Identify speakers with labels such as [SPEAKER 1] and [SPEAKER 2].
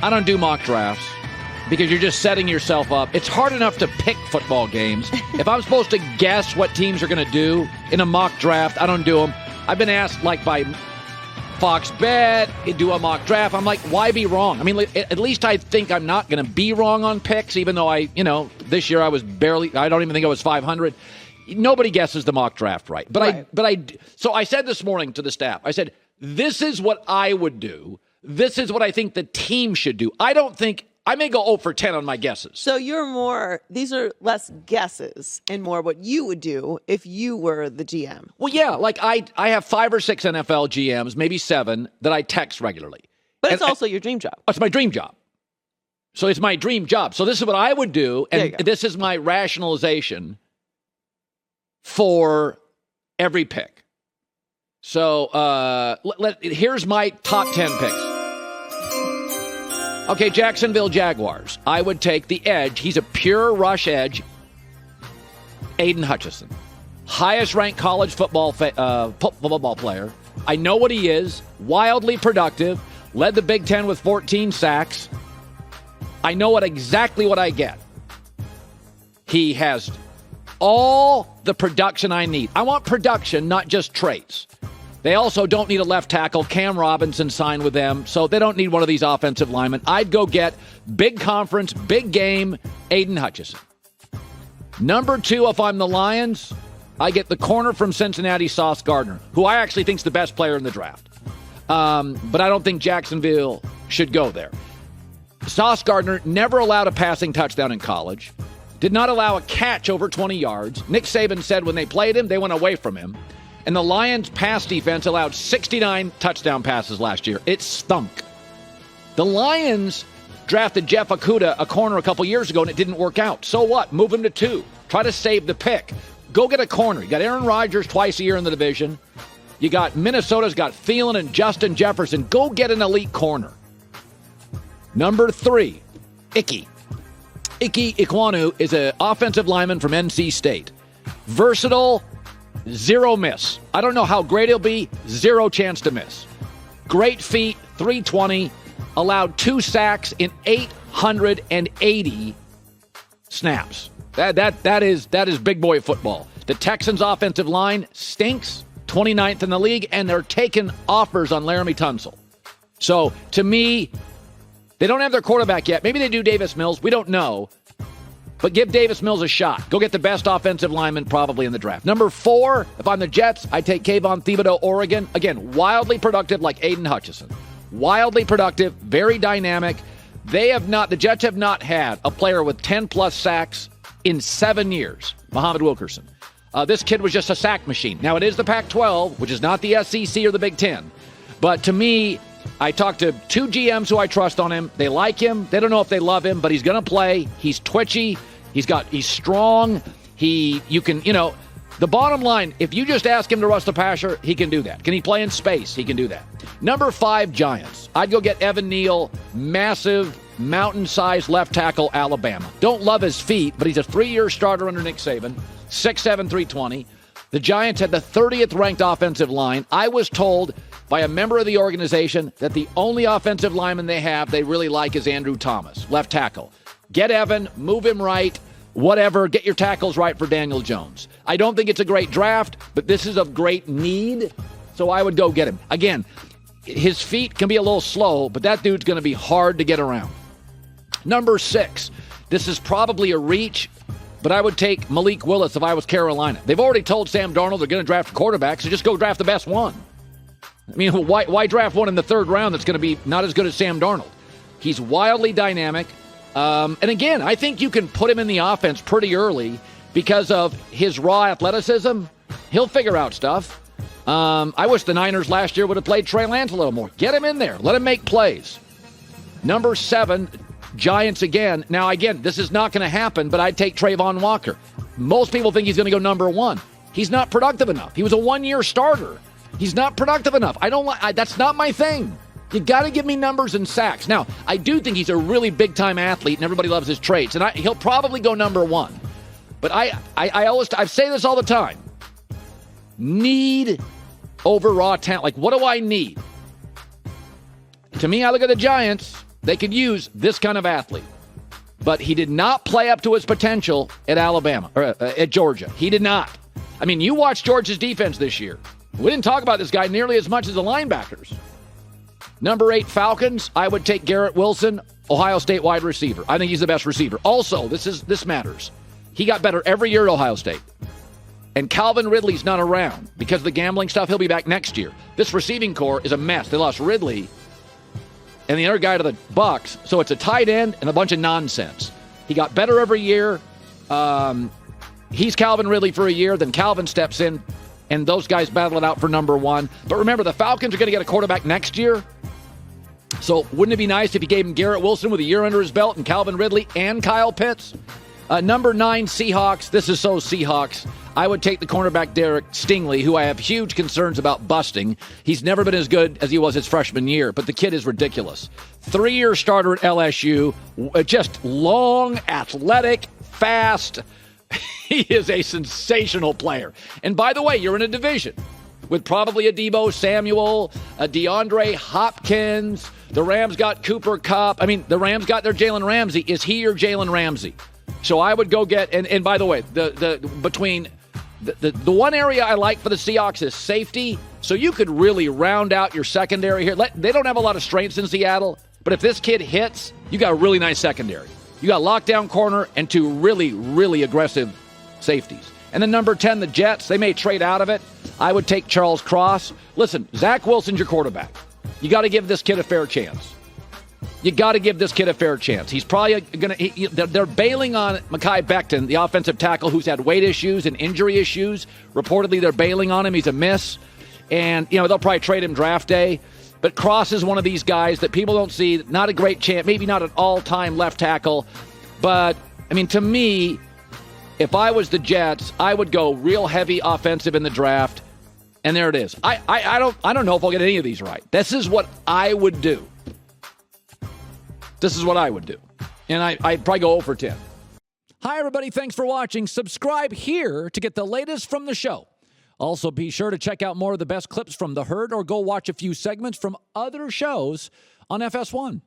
[SPEAKER 1] I don't do mock drafts because you're just setting yourself up. It's hard enough to pick football games. If I'm supposed to guess what teams are going to do in a mock draft, I don't do them. I've been asked, like, by Fox Bet, do a mock draft. I'm like, why be wrong? I mean, at least I think I'm not going to be wrong on picks, even though this year I don't even think I was 500. Nobody guesses the mock draft right. So I said this morning to the staff, I said, this is what I would do. This is what I think the team should do. I may go 0 for 10 on my guesses.
[SPEAKER 2] So these are less guesses and more what you would do if you were the GM.
[SPEAKER 1] Well, yeah, like I have 5 or 6 NFL GMs, maybe 7, that I text regularly.
[SPEAKER 2] But it's also your dream job.
[SPEAKER 1] It's my dream job. So it's my dream job. So this is what I would do, and this is my rationalization for every pick. So here's my top 10 picks. Okay, Jacksonville Jaguars. I would take the edge. He's a pure rush edge. Aidan Hutchinson. Highest-ranked college football player. I know what he is. Wildly productive. Led the Big Ten with 14 sacks. I know exactly what I get. He has all the production I need. I want production, not just traits. They also don't need a left tackle. Cam Robinson signed with them, so they don't need one of these offensive linemen. I'd go get big conference, big game, Aidan Hutchinson. Number 2, if I'm the Lions, I get the corner from Cincinnati, Sauce Gardner, who I actually think is the best player in the draft. But I don't think Jacksonville should go there. Sauce Gardner never allowed a passing touchdown in college. Did not allow a catch over 20 yards. Nick Saban said when they played him, they went away from him. And the Lions' pass defense allowed 69 touchdown passes last year. It stunk. The Lions drafted Jeff Okudah, a corner, a couple years ago, and it didn't work out. So what? Move him to 2. Try to save the pick. Go get a corner. You got Aaron Rodgers twice a year in the division. You got Minnesota's got Thielen and Justin Jefferson. Go get an elite corner. Number 3, Ike Ekwonu is an offensive lineman from NC State. Versatile, 0 miss. I don't know how great he'll be. 0 chance to miss. Great feet, 320. Allowed 2 sacks in 880 snaps. That is big boy football. The Texans' offensive line stinks, 29th in the league, and they're taking offers on Laramie Tunsil. So, to me, they don't have their quarterback yet. Maybe they do Davis Mills. We don't know. But give Davis Mills a shot. Go get the best offensive lineman probably in the draft. Number 4, if I'm the Jets, I take Kayvon Thibodeau, Oregon. Again, wildly productive like Aidan Hutchinson. Wildly productive, very dynamic. The Jets have not had a player with 10-plus sacks in 7 years. Muhammad Wilkerson. This kid was just a sack machine. Now, it is the Pac-12, which is not the SEC or the Big Ten. But to me, I talked to 2 GMs who I trust on him. They like him. They don't know if they love him, but he's going to play. He's twitchy. He's strong. The bottom line, if you just ask him to rush the passer, he can do that. Can he play in space? He can do that. Number 5, Giants. I'd go get Evan Neal, massive, mountain-sized left tackle, Alabama. Don't love his feet, but he's a 3-year starter under Nick Saban, 6'7", 320. The Giants had the 30th ranked offensive line. I was told by a member of the organization that the only offensive lineman they really like is Andrew Thomas, left tackle. Get Evan, move him right, whatever, get your tackles right for Daniel Jones. I don't think it's a great draft, but this is of great need, so I would go get him. Again, his feet can be a little slow, but that dude's going to be hard to get around. Number 6, this is probably a reach, but I would take Malik Willis if I was Carolina. They've already told Sam Darnold they're going to draft a quarterback, so just go draft the best one. I mean, why draft one in the 3rd round that's going to be not as good as Sam Darnold? He's wildly dynamic. And again, I think you can put him in the offense pretty early because of his raw athleticism. He'll figure out stuff. I wish the Niners last year would have played Trey Lance a little more. Get him in there. Let him make plays. Number 7, Giants again. Now, again, this is not going to happen, but I'd take Travon Walker. Most people think he's going to go number 1. He's not productive enough. He was a 1-year starter. He's not productive enough. That's not my thing. You got to give me numbers and sacks. Now, I do think he's a really big-time athlete, and everybody loves his traits, and he'll probably go number 1. But I say this all the time. Need over raw talent. Like, what do I need? To me, I look at the Giants. They could use this kind of athlete. But he did not play up to his potential at Alabama, or at Georgia. He did not. I mean, you watch Georgia's defense this year. We didn't talk about this guy nearly as much as the linebackers. Number 8, Falcons, I would take Garrett Wilson, Ohio State wide receiver. I think he's the best receiver. Also, this matters. He got better every year at Ohio State. And Calvin Ridley's not around. Because of the gambling stuff, he'll be back next year. This receiving core is a mess. They lost Ridley and the other guy to the Bucs, so it's a tight end and a bunch of nonsense. He got better every year. He's Calvin Ridley for a year, then Calvin steps in, and those guys battle it out for number 1. But remember, the Falcons are going to get a quarterback next year. So wouldn't it be nice if you gave him Garrett Wilson with a year under his belt and Calvin Ridley and Kyle Pitts? Number 9, Seahawks. This is so Seahawks. I would take the cornerback Derek Stingley, who I have huge concerns about busting. He's never been as good as he was his freshman year, but the kid is ridiculous. 3-year starter at LSU, just long, athletic, fast. He is a sensational player. And by the way, you're in a division with probably a Deebo Samuel, a DeAndre Hopkins. The Rams got Cooper Kupp. I mean, the Rams got their Jalen Ramsey. Is he your Jalen Ramsey? So I would go get, and by the way, the one area I like for the Seahawks is safety. So you could really round out your secondary here. They don't have a lot of strengths in Seattle, but if this kid hits, you got a really nice secondary. You got a lockdown corner and 2 really, really aggressive safeties. And then number 10, the Jets. They may trade out of it. I would take Charles Cross. Listen, Zach Wilson's your quarterback. You got to give this kid a fair chance. You got to give this kid a fair chance. He's probably going to. They're bailing on Mekhi Becton, the offensive tackle, who's had weight issues and injury issues. Reportedly, they're bailing on him. He's a miss, and they'll probably trade him draft day. But Cross is one of these guys that people don't see. Not a great chance. Maybe not an all-time left tackle, but I mean, to me, if I was the Jets, I would go real heavy offensive in the draft. And there it is. I don't know if I'll get any of these right. This is what I would do. This is what I would do. And I'd probably go 0 for 10. Hi, everybody. Thanks for watching. Subscribe here to get the latest from the show. Also, be sure to check out more of the best clips from The Herd or go watch a few segments from other shows on FS1.